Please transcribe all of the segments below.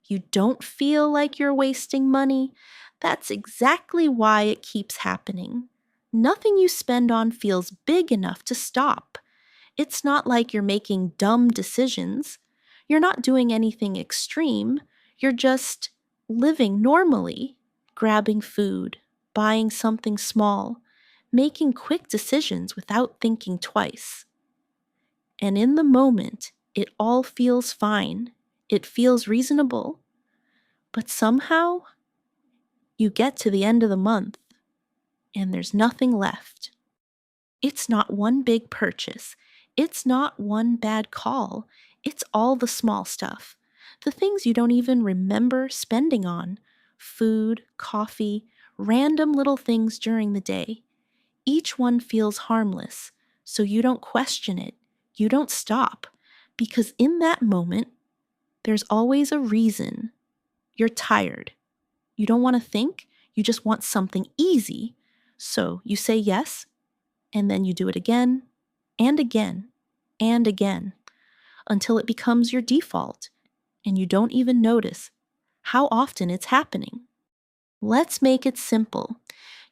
You don't feel like you're wasting money. That's exactly why it keeps happening. Nothing you spend on feels big enough to stop. It's not like you're making dumb decisions. You're not doing anything extreme. You're just living normally, grabbing food, buying something small, making quick decisions without thinking twice. And in the moment, it all feels fine. It feels reasonable. But somehow, you get to the end of the month and there's nothing left. It's not one big purchase. It's not one bad call. It's all the small stuff. The things you don't even remember spending on. Food, coffee, random little things during the day. Each one feels harmless, so you don't question it. You don't stop. Because in that moment, there's always a reason. You're tired. You don't want to think. You just want something easy. So you say yes, and then you do it again, and again, and again, until it becomes your default, and you don't even notice how often it's happening. Let's make it simple.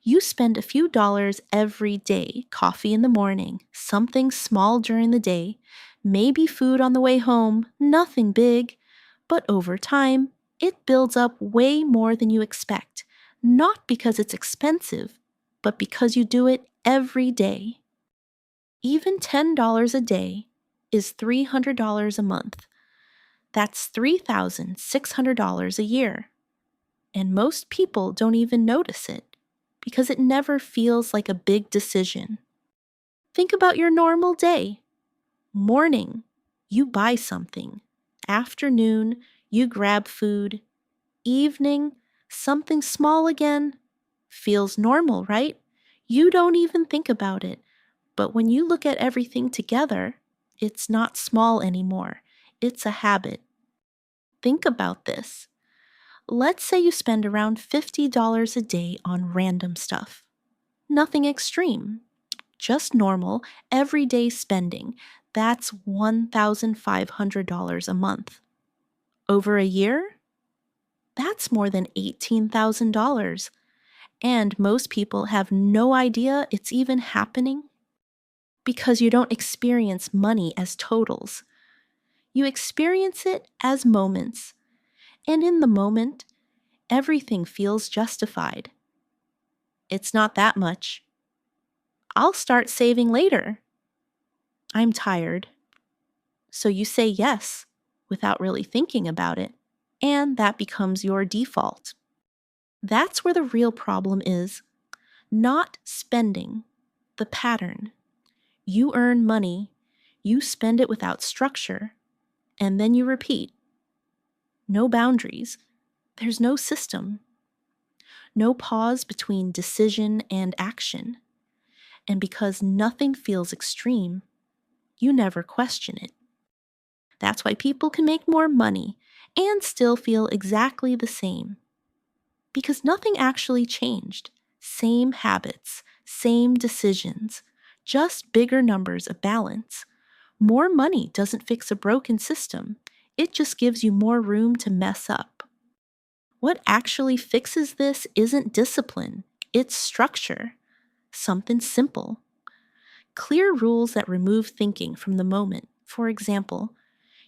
You spend a few dollars every day, coffee in the morning, something small during the day, maybe food on the way home, nothing big, but over time, it builds up way more than you expect, not because it's expensive, but because you do it every day. Even $10 a day is $300 a month. That's $3,600 a year. And most people don't even notice it because it never feels like a big decision. Think about your normal day. Morning, you buy something. Afternoon, you grab food. Evening, something small again. Feels normal, right? You don't even think about it. But when you look at everything together, it's not small anymore. It's a habit. Think about this. Let's say you spend around $50 a day on random stuff. Nothing extreme, just normal, everyday spending. That's $1,500 a month. Over a year? That's more than $18,000. And most people have no idea it's even happening because you don't experience money as totals. You experience it as moments. And in the moment, everything feels justified. It's not that much. I'll start saving later. I'm tired. So you say yes without really thinking about it, and that becomes your default. That's where the real problem is. Not spending, the pattern. You earn money, you spend it without structure, and then you repeat. No boundaries. There's no system. No pause between decision and action. And because nothing feels extreme, you never question it. That's why people can make more money and still feel exactly the same. Because nothing actually changed. Same habits, same decisions, just bigger numbers of balance. More money doesn't fix a broken system. It just gives you more room to mess up. What actually fixes this isn't discipline, it's structure. Something simple. Clear rules that remove thinking from the moment. For example,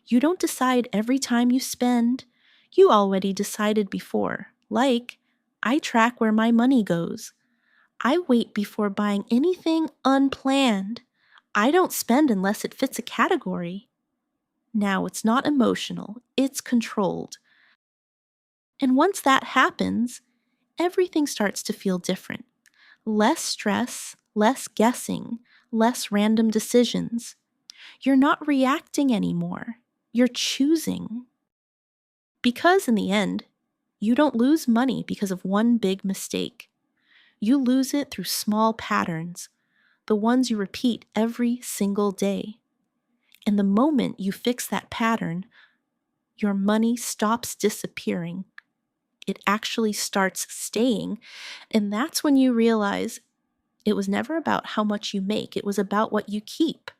you don't decide every time you spend. You already decided before. Like, I track where my money goes. I wait before buying anything unplanned. I don't spend unless it fits a category. Now, it's not emotional, it's controlled. And once that happens, everything starts to feel different. Less stress, less guessing, less random decisions. You're not reacting anymore. You're choosing. Because in the end, you don't lose money because of one big mistake. You lose it through small patterns, the ones you repeat every single day. And the moment you fix that pattern, your money stops disappearing. It actually starts staying. And that's when you realize it was never about how much you make. It was about what you keep.